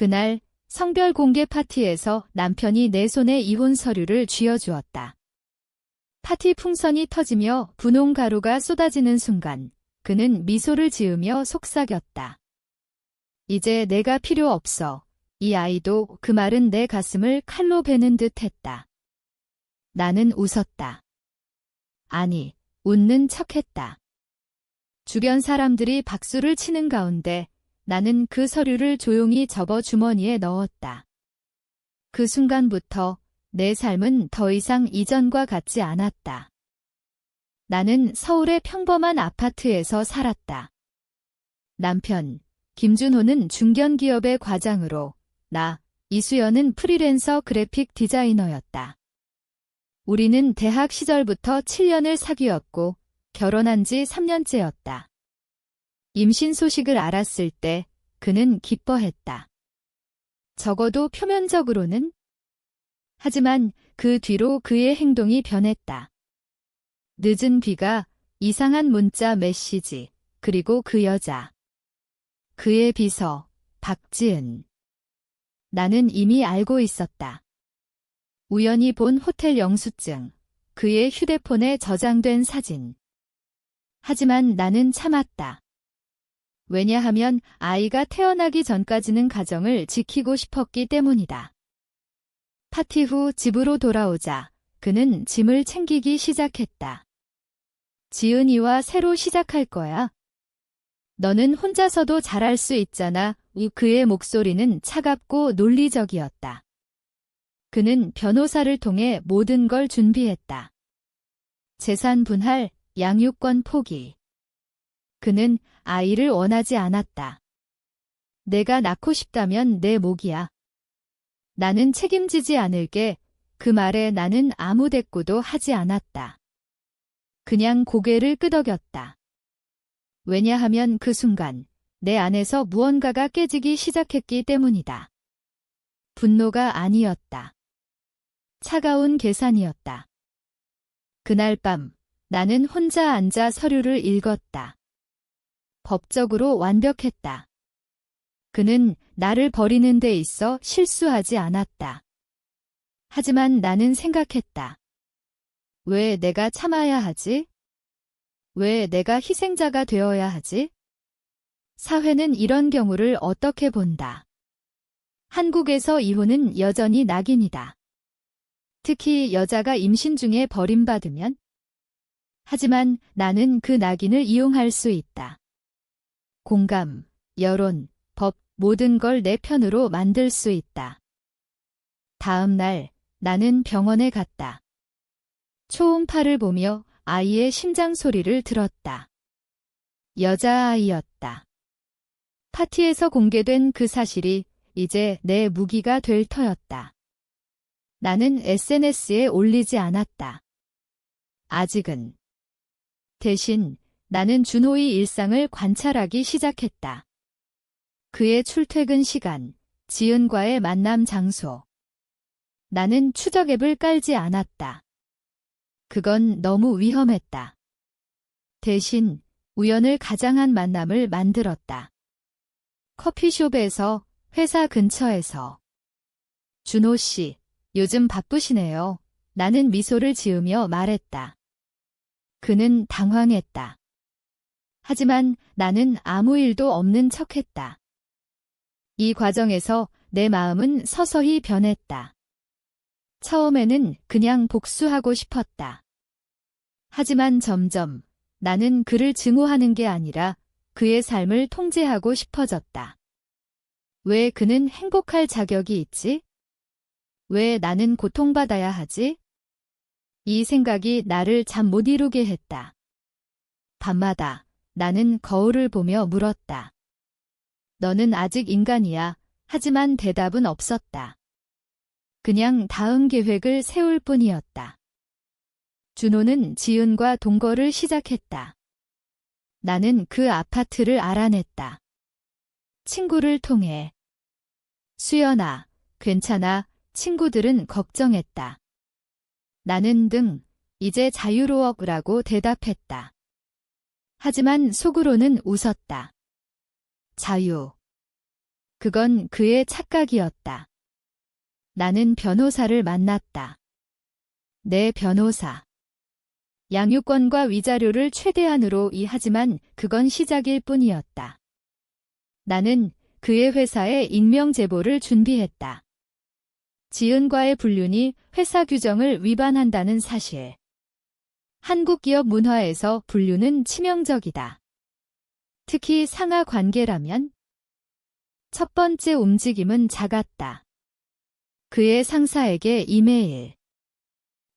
그날 성별 공개 파티에서 남편이 내 손에 이혼 서류를 쥐어주었다. 파티 풍선이 터지며 분홍 가루가 쏟아지는 순간 그는 미소를 지으며 속삭였다. 이제 내가 필요 없어. 이 아이도 그 말은 내 가슴을 칼로 베는 듯 했다. 나는 웃었다. 아니, 웃는 척했다. 주변 사람들이 박수를 치는 가운데 나는 그 서류를 조용히 접어 주머니에 넣었다. 그 순간부터 내 삶은 더 이상 이전과 같지 않았다. 나는 서울의 평범한 아파트에서 살았다. 남편, 김준호는 중견기업의 과장으로, 나, 이수연은 프리랜서 그래픽 디자이너였다. 우리는 대학 시절부터 7년을 사귀었고 결혼한 지 3년째였다. 임신 소식을 알았을 때 그는 기뻐했다. 적어도 표면적으로는. 하지만 그 뒤로 그의 행동이 변했다. 늦은 귀가, 이상한 문자 메시지, 그리고 그 여자. 그의 비서, 박지은. 나는 이미 알고 있었다. 우연히 본 호텔 영수증, 그의 휴대폰에 저장된 사진. 하지만 나는 참았다. 왜냐하면 아이가 태어나기 전까지는 가정을 지키고 싶었기 때문이다. 파티 후 집으로 돌아오자 그는 짐을 챙기기 시작했다. 지은이와 새로 시작할 거야. 너는 혼자서도 잘할 수 있잖아. 그의 목소리는 차갑고 논리적이었다. 그는 변호사를 통해 모든 걸 준비했다. 재산 분할, 양육권 포기. 그는 아이를 원하지 않았다. 내가 낳고 싶다면 내 몫이야. 나는 책임지지 않을게. 그 말에 나는 아무 대꾸도 하지 않았다. 그냥 고개를 끄덕였다. 왜냐하면 그 순간 내 안에서 무언가가 깨지기 시작했기 때문이다. 분노가 아니었다. 차가운 계산이었다. 그날 밤 나는 혼자 앉아 서류를 읽었다. 법적으로 완벽했다. 그는 나를 버리는 데 있어 실수하지 않았다. 하지만 나는 생각했다. 왜 내가 참아야 하지? 왜 내가 희생자가 되어야 하지? 사회는 이런 경우를 어떻게 본다? 한국에서 이혼은 여전히 낙인이다. 특히 여자가 임신 중에 버림받으면? 하지만 나는 그 낙인을 이용할 수 있다. 공감, 여론, 법, 모든 걸 내 편으로 만들 수 있다. 다음 날 나는 병원에 갔다. 초음파를 보며 아이의 심장 소리를 들었다. 여자아이였다. 파티에서 공개된 그 사실이 이제 내 무기가 될 터였다. 나는 SNS에 올리지 않았다. 아직은. 대신 나는 준호의 일상을 관찰하기 시작했다. 그의 출퇴근 시간, 지은과의 만남 장소. 나는 추적 앱을 깔지 않았다. 그건 너무 위험했다. 대신 우연을 가장한 만남을 만들었다. 커피숍에서, 회사 근처에서. 준호 씨, 요즘 바쁘시네요. 나는 미소를 지으며 말했다. 그는 당황했다. 하지만 나는 아무 일도 없는 척했다. 이 과정에서 내 마음은 서서히 변했다. 처음에는 그냥 복수하고 싶었다. 하지만 점점 나는 그를 증오하는 게 아니라 그의 삶을 통제하고 싶어졌다. 왜 그는 행복할 자격이 있지? 왜 나는 고통받아야 하지? 이 생각이 나를 잠 못 이루게 했다. 밤마다 나는 거울을 보며 물었다. 너는 아직 인간이야. 하지만 대답은 없었다. 그냥 다음 계획을 세울 뿐이었다. 준호는 지은과 동거를 시작했다. 나는 그 아파트를 알아냈다. 친구를 통해. 수연아, 괜찮아. 친구들은 걱정했다. 나는 이제 자유로워라고 대답했다. 하지만 속으로는 웃었다. 자유. 그건 그의 착각이었다. 나는 변호사를 만났다. 내 변호사. 양육권과 위자료를 최대한으로 하지만 그건 시작일 뿐이었다. 나는 그의 회사에 익명 제보를 준비했다. 지은과의 불륜이 회사 규정을 위반한다는 사실. 한국 기업 문화에서 불륜은 치명적이다. 특히 상하 관계라면. 첫 번째 움직임은 작았다. 그의 상사에게 이메일.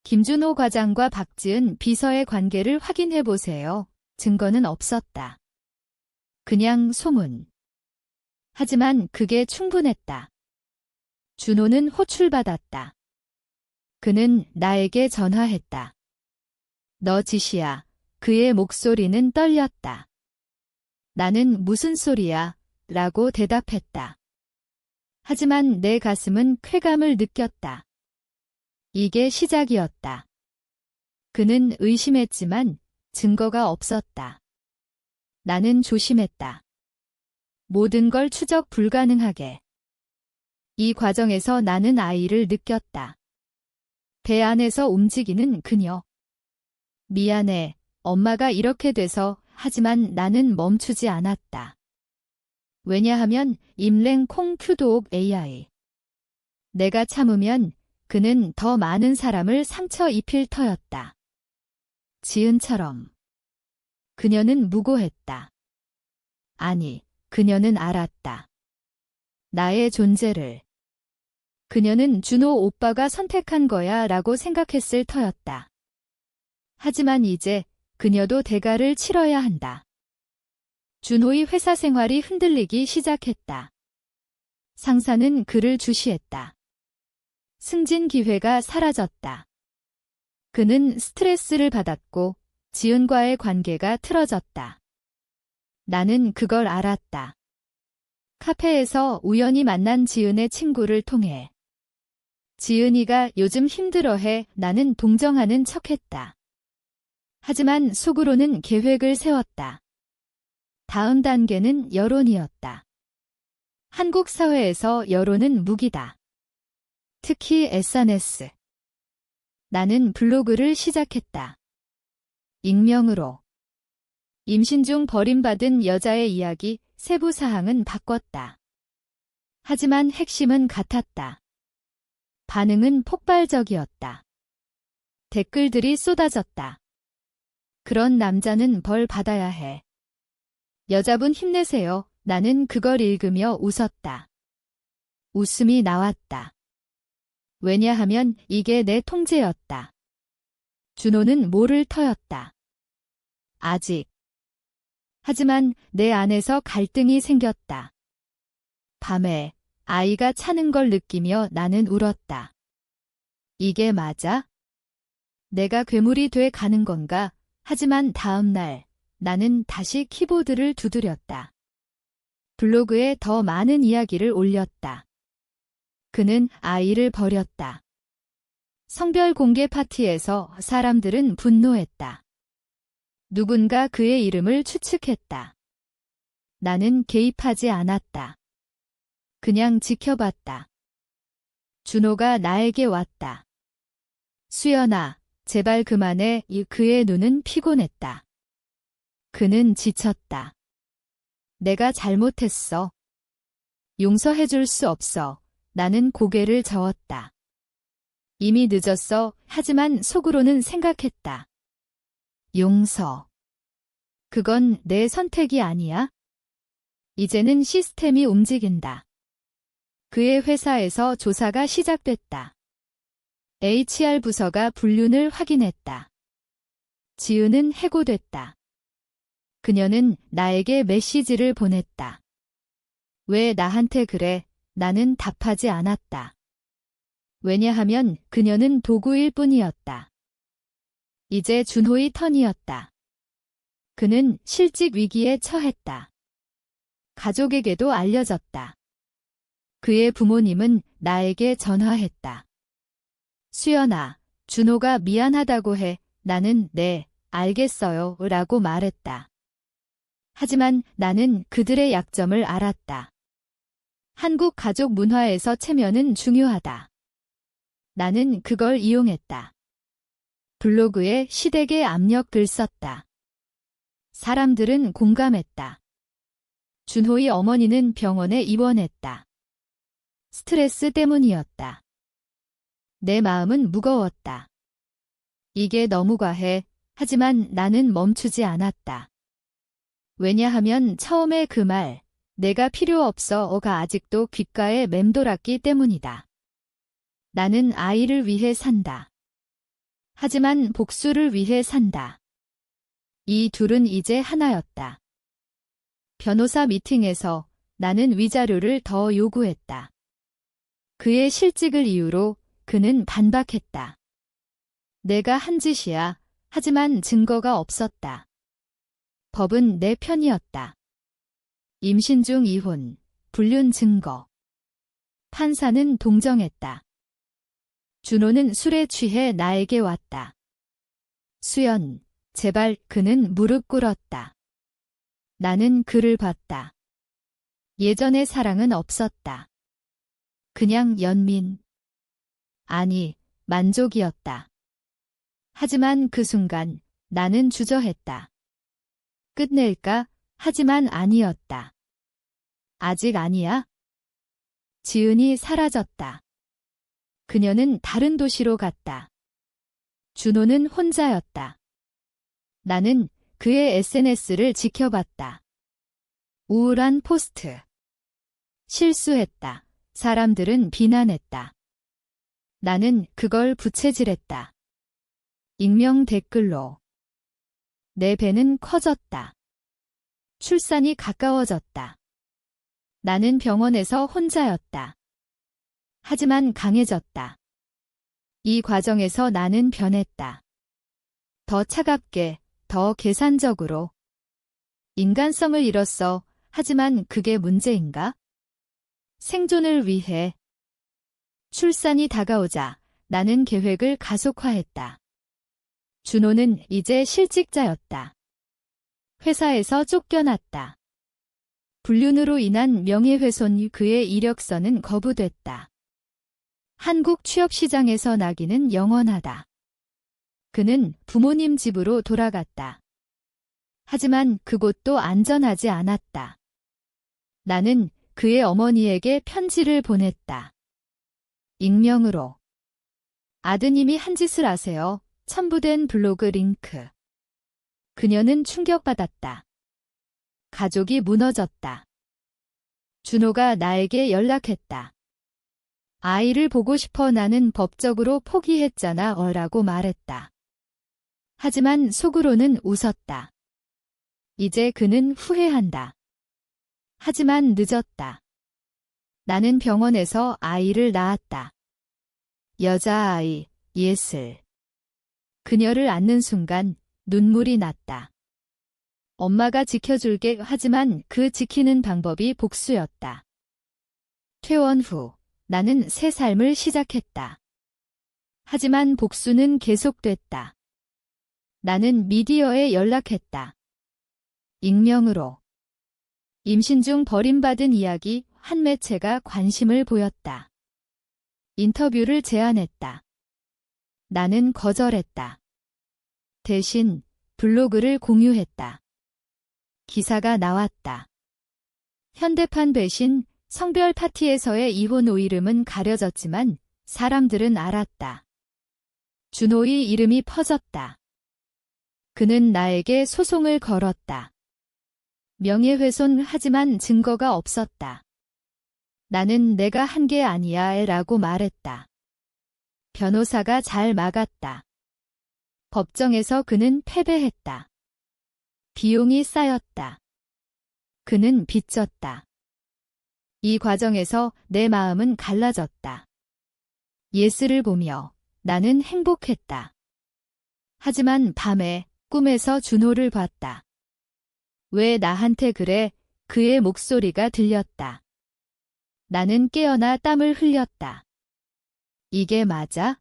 김준호 과장과 박지은 비서의 관계를 확인해 보세요. 증거는 없었다. 그냥 소문. 하지만 그게 충분했다. 준호는 호출받았다. 그는 나에게 전화했다. 너 짓이야. 그의 목소리는 떨렸다. 나는 무슨 소리야? 라고 대답했다. 하지만 내 가슴은 쾌감을 느꼈다. 이게 시작이었다. 그는 의심했지만 증거가 없었다. 나는 조심했다. 모든 걸 추적 불가능하게. 이 과정에서 나는 아이를 느꼈다. 배 안에서 움직이는 그녀. 미안해, 엄마가 이렇게 돼서. 하지만 나는 멈추지 않았다. 왜냐하면 임랭 콩큐도옥 AI. 내가 참으면 그는 더 많은 사람을 상처 입힐 터였다. 지은처럼. 그녀는 무고했다. 아니, 그녀는 알았다. 나의 존재를. 그녀는 준호 오빠가 선택한 거야 라고 생각했을 터였다. 하지만 이제 그녀도 대가를 치러야 한다. 준호의 회사 생활이 흔들리기 시작했다. 상사는 그를 주시했다. 승진 기회가 사라졌다. 그는 스트레스를 받았고 지은과의 관계가 틀어졌다. 나는 그걸 알았다. 카페에서 우연히 만난 지은의 친구를 통해. 지은이가 요즘 힘들어해. 나는 동정하는 척했다. 하지만 속으로는 계획을 세웠다. 다음 단계는 여론이었다. 한국 사회에서 여론은 무기다. 특히 SNS. 나는 블로그를 시작했다. 익명으로. 임신 중 버림받은 여자의 이야기, 세부 사항은 바꿨다. 하지만 핵심은 같았다. 반응은 폭발적이었다. 댓글들이 쏟아졌다. 그런 남자는 벌 받아야 해. 여자분 힘내세요. 나는 그걸 읽으며 웃었다. 웃음이 나왔다. 왜냐하면 이게 내 통제였다. 준호는 모를 터였다. 아직. 하지만 내 안에서 갈등이 생겼다. 밤에 아이가 차는 걸 느끼며 나는 울었다. 이게 맞아? 내가 괴물이 돼 가는 건가? 하지만 다음 날 나는 다시 키보드를 두드렸다. 블로그에 더 많은 이야기를 올렸다. 그는 아이를 버렸다. 성별 공개 파티에서 사람들은 분노했다. 누군가 그의 이름을 추측했다. 나는 개입하지 않았다. 그냥 지켜봤다. 준호가 나에게 왔다. 수연아, 제발 그만해. 그의 눈은 피곤했다. 그는 지쳤다. 내가 잘못했어. 용서해줄 수 없어. 나는 고개를 저었다. 이미 늦었어. 하지만 속으로는 생각했다. 용서. 그건 내 선택이 아니야? 이제는 시스템이 움직인다. 그의 회사에서 조사가 시작됐다. HR 부서가 불륜을 확인했다. 지은은 해고됐다. 그녀는 나에게 메시지를 보냈다. 왜 나한테 그래? 나는 답하지 않았다. 왜냐하면 그녀는 도구일 뿐이었다. 이제 준호의 턴이었다. 그는 실직 위기에 처했다. 가족에게도 알려졌다. 그의 부모님은 나에게 전화했다. 수연아, 준호가 미안하다고 해. 나는 네, 알겠어요 라고 말했다. 하지만 나는 그들의 약점을 알았다. 한국 가족 문화에서 체면은 중요하다. 나는 그걸 이용했다. 블로그에 시댁의 압력글 썼다. 사람들은 공감했다. 준호의 어머니는 병원에 입원했다. 스트레스 때문이었다. 내 마음은 무거웠다. 이게 너무 과해. 하지만 나는 멈추지 않았다. 왜냐하면 처음에 그 말, 내가 필요 없어가 아직도 귓가에 맴돌았기 때문이다. 나는 아이를 위해 산다. 하지만 복수를 위해 산다. 이 둘은 이제 하나였다. 변호사 미팅에서 나는 위자료를 더 요구했다. 그의 실직을 이유로 그는 반박했다. 내가 한 짓이야. 하지만 증거가 없었다. 법은 내 편이었다. 임신 중 이혼, 불륜 증거. 판사는 동정했다. 준호는 술에 취해 나에게 왔다. 수연, 제발. 그는 무릎 꿇었다. 나는 그를 봤다. 예전의 사랑은 없었다. 그냥 연민. 아니, 만족이었다. 하지만 그 순간 나는 주저했다. 끝낼까? 하지만 아니었다. 아직 아니야? 지은이 사라졌다. 그녀는 다른 도시로 갔다. 준호는 혼자였다. 나는 그의 SNS를 지켜봤다. 우울한 포스트. 실수했다. 사람들은 비난했다. 나는 그걸 부채질했다. 익명 댓글로. 내 배는 커졌다. 출산이 가까워졌다. 나는 병원에서 혼자였다. 하지만 강해졌다. 이 과정에서 나는 변했다. 더 차갑게, 더 계산적으로. 인간성을 잃었어. 하지만 그게 문제인가? 생존을 위해. 출산이 다가오자 나는 계획을 가속화했다. 준호는 이제 실직자였다. 회사에서 쫓겨났다. 불륜으로 인한 명예훼손, 그의 이력서는 거부됐다. 한국 취업시장에서 나기는 영원하다. 그는 부모님 집으로 돌아갔다. 하지만 그곳도 안전하지 않았다. 나는 그의 어머니에게 편지를 보냈다. 익명으로. 아드님이 한 짓을 아세요. 첨부된 블로그 링크. 그녀는 충격받았다. 가족이 무너졌다. 준호가 나에게 연락했다. 아이를 보고 싶어. 나는 법적으로 포기했잖아. 라고 말했다. 하지만 속으로는 웃었다. 이제 그는 후회한다. 하지만 늦었다. 나는 병원에서 아이를 낳았다. 여자아이, 예슬. 그녀를 안는 순간 눈물이 났다. 엄마가 지켜줄게. 하지만 그 지키는 방법이 복수였다. 퇴원 후 나는 새 삶을 시작했다. 하지만 복수는 계속됐다. 나는 미디어에 연락했다. 익명으로. 임신 중 버림받은 이야기. 한 매체가 관심을 보였다. 인터뷰를 제안했다. 나는 거절했다. 대신 블로그를 공유했다. 기사가 나왔다. 현대판 배신, 성별 파티에서의 이혼 후 이름은 가려졌지만 사람들은 알았다. 준호의 이름이 퍼졌다. 그는 나에게 소송을 걸었다. 명예훼손. 하지만 증거가 없었다. 나는 내가 한 게 아니야 라고 말했다. 변호사가 잘 막았다. 법정에서 그는 패배했다. 비용이 쌓였다. 그는 빚졌다. 이 과정에서 내 마음은 갈라졌다. 예슬을 보며 나는 행복했다. 하지만 밤에 꿈에서 준호를 봤다. 왜 나한테 그래? 그의 목소리가 들렸다. 나는 깨어나 땀을 흘렸다. 이게 맞아?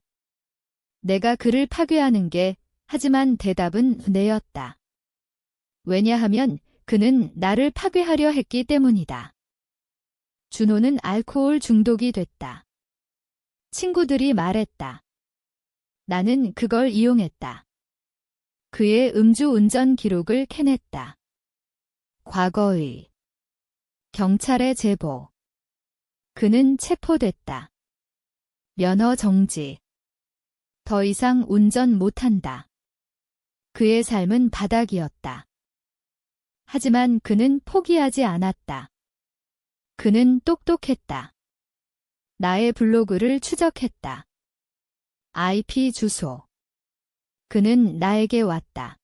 내가 그를 파괴하는 게. 하지만 대답은 네였다. 왜냐하면 그는 나를 파괴하려 했기 때문이다. 준호는 알코올 중독이 됐다. 친구들이 말했다. 나는 그걸 이용했다. 그의 음주운전 기록을 캐냈다. 과거의 경찰에 제보. 그는 체포됐다. 면허 정지. 더 이상 운전 못한다. 그의 삶은 바닥이었다. 하지만 그는 포기하지 않았다. 그는 똑똑했다. 나의 블로그를 추적했다. IP 주소. 그는 나에게 왔다.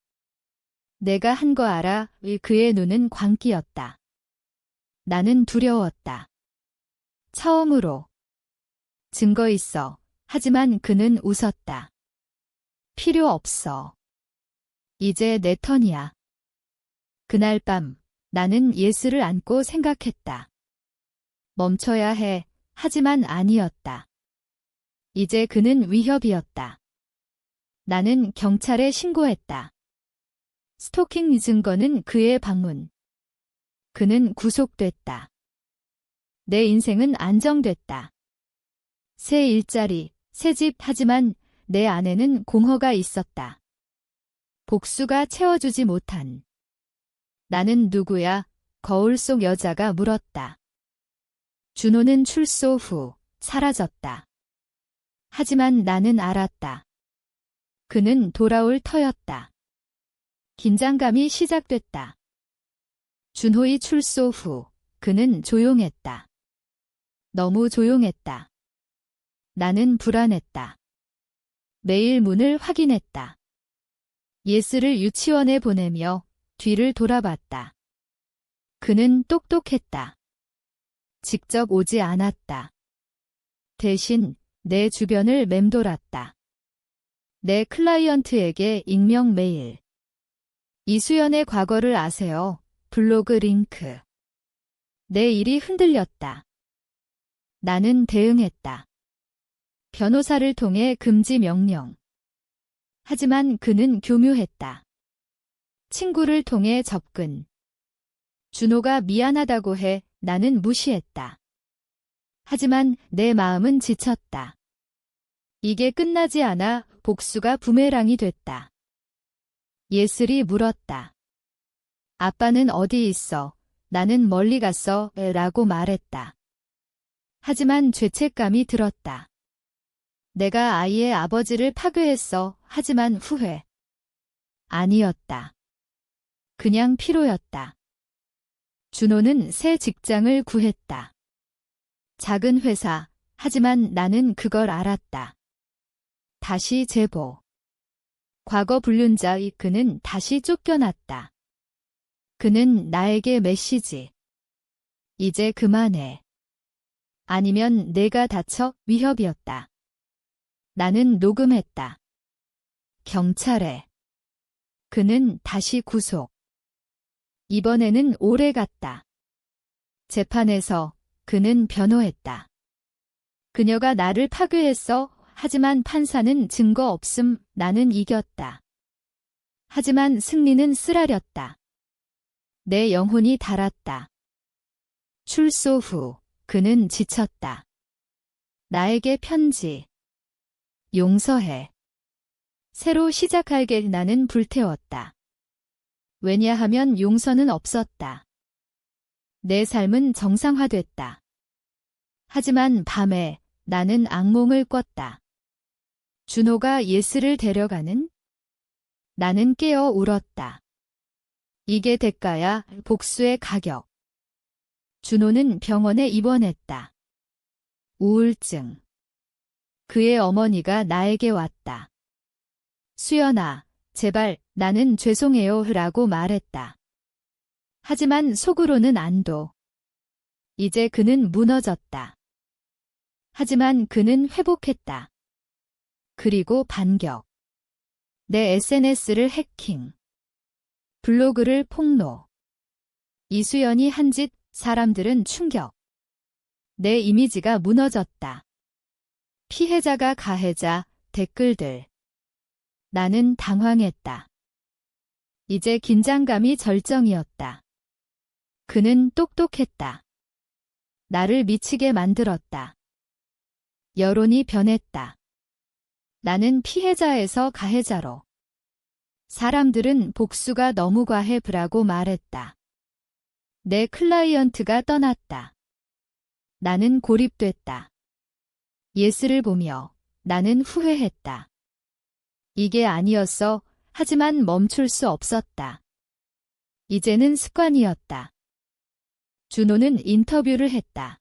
내가 한 거 알아? 그의 눈은 광기였다. 나는 두려웠다. 처음으로. 증거 있어. 하지만 그는 웃었다. 필요 없어. 이제 내 턴이야. 그날 밤 나는 예스를 안고 생각했다. 멈춰야 해. 하지만 아니었다. 이제 그는 위협이었다. 나는 경찰에 신고했다. 스토킹 증거는 그의 방문. 그는 구속됐다. 내 인생은 안정됐다. 새 일자리, 새 집. 하지만 내 안에는 공허가 있었다. 복수가 채워주지 못한. 나는 누구야? 거울 속 여자가 물었다. 준호는 출소 후 사라졌다. 하지만 나는 알았다. 그는 돌아올 터였다. 긴장감이 시작됐다. 준호의 출소 후 그는 조용했다. 너무 조용했다. 나는 불안했다. 매일 문을 확인했다. 예스를 유치원에 보내며 뒤를 돌아봤다. 그는 똑똑했다. 직접 오지 않았다. 대신 내 주변을 맴돌았다. 내 클라이언트에게 익명 메일. 이수연의 과거를 아세요? 블로그 링크. 내 일이 흔들렸다. 나는 대응했다. 변호사를 통해 금지 명령. 하지만 그는 교묘했다. 친구를 통해 접근. 준호가 미안하다고 해. 나는 무시했다. 하지만 내 마음은 지쳤다. 이게 끝나지 않아. 복수가 부메랑이 됐다. 예슬이 물었다. 아빠는 어디 있어? 나는 멀리 갔어. 라고 말했다. 하지만 죄책감이 들었다. 내가 아이의 아버지를 파괴했어. 하지만 후회. 아니었다. 그냥 피로였다. 준호는 새 직장을 구했다. 작은 회사. 하지만 나는 그걸 알았다. 다시 제보. 과거 불륜자의 그는 다시 쫓겨났다. 그는 나에게 메시지. 이제 그만해. 아니면 내가 다쳐. 위협이었다. 나는 녹음했다. 경찰에. 그는 다시 구속. 이번에는 오래 갔다. 재판에서 그는 변호했다. 그녀가 나를 파괴했어. 하지만 판사는 증거 없음. 나는 이겼다. 하지만 승리는 쓰라렸다. 내 영혼이 닳았다. 출소 후 그는 지쳤다. 나에게 편지. 용서해. 새로 시작하게. 나는 불태웠다. 왜냐하면 용서는 없었다. 내 삶은 정상화됐다. 하지만 밤에 나는 악몽을 꿨다. 준호가 예스를 데려가는? 나는 깨어 울었다. 이게 대가야. 복수의 가격. 준호는 병원에 입원했다. 우울증. 그의 어머니가 나에게 왔다. 수연아, 제발, 나는 죄송해요. 라고 말했다. 하지만 속으로는 안도. 이제 그는 무너졌다. 하지만 그는 회복했다. 그리고 반격. 내 SNS를 해킹. 블로그를 폭로. 이수연이 한 짓. 사람들은 충격. 내 이미지가 무너졌다. 피해자가 가해자. 댓글들. 나는 당황했다. 이제 긴장감이 절정이었다. 그는 똑똑했다. 나를 미치게 만들었다. 여론이 변했다. 나는 피해자에서 가해자로. 사람들은 복수가 너무 과해라고 말했다. 내 클라이언트가 떠났다. 나는 고립됐다. 예스를 보며 나는 후회했다. 이게 아니었어. 하지만 멈출 수 없었다. 이제는 습관이었다. 준호는 인터뷰를 했다.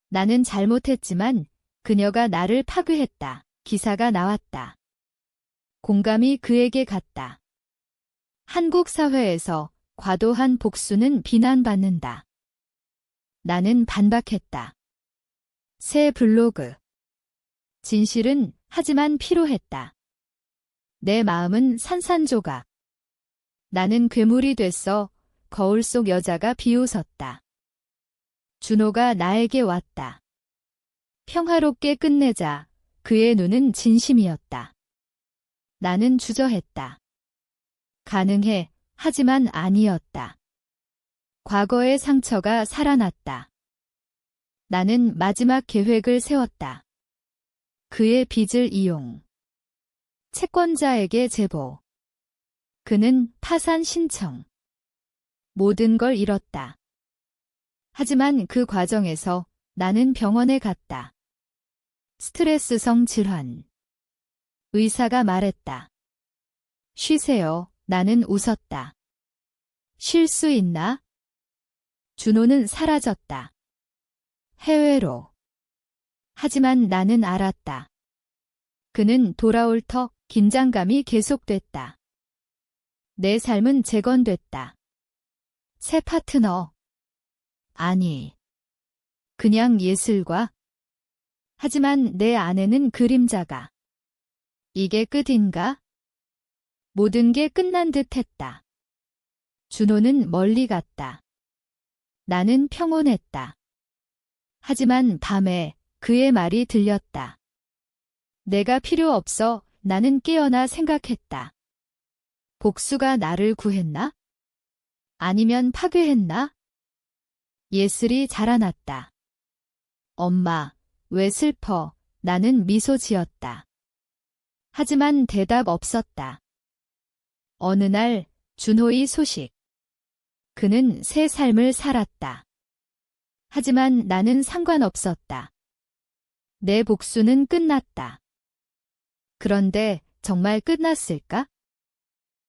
나는 잘못했지만 그녀가 나를 파괴했다. 기사가 나왔다. 공감이 그에게 갔다. 한국 사회에서 과도한 복수는 비난받는다. 나는 반박했다. 새 블로그. 진실은 하지만 피로했다. 내 마음은 산산조각. 나는 괴물이 됐어. 거울 속 여자가 비웃었다. 준호가 나에게 왔다. 평화롭게 끝내자. 그의 눈은 진심이었다. 나는 주저했다. 가능해. 하지만 아니었다. 과거의 상처가 살아났다. 나는 마지막 계획을 세웠다. 그의 빚을 이용. 채권자에게 제보. 그는 파산 신청. 모든 걸 잃었다. 하지만 그 과정에서 나는 병원에 갔다. 스트레스성 질환. 의사가 말했다. 쉬세요. 나는 웃었다. 쉴 수 있나? 준호는 사라졌다. 해외로. 하지만 나는 알았다. 그는 돌아올 터 긴장감이 계속됐다. 내 삶은 재건됐다. 새 파트너. 아니. 그냥 예술가. 하지만 내 안에는 그림자가. 이게 끝인가? 모든 게 끝난 듯 했다. 준호는 멀리 갔다. 나는 평온했다. 하지만 밤에 그의 말이 들렸다. 내가 필요 없어. 나는 깨어나 생각했다. 복수가 나를 구했나? 아니면 파괴했나? 예슬이 자라났다. 엄마, 왜 슬퍼? 나는 미소 지었다. 하지만 대답 없었다. 어느 날 준호의 소식. 그는 새 삶을 살았다. 하지만 나는 상관없었다. 내 복수는 끝났다. 그런데 정말 끝났을까?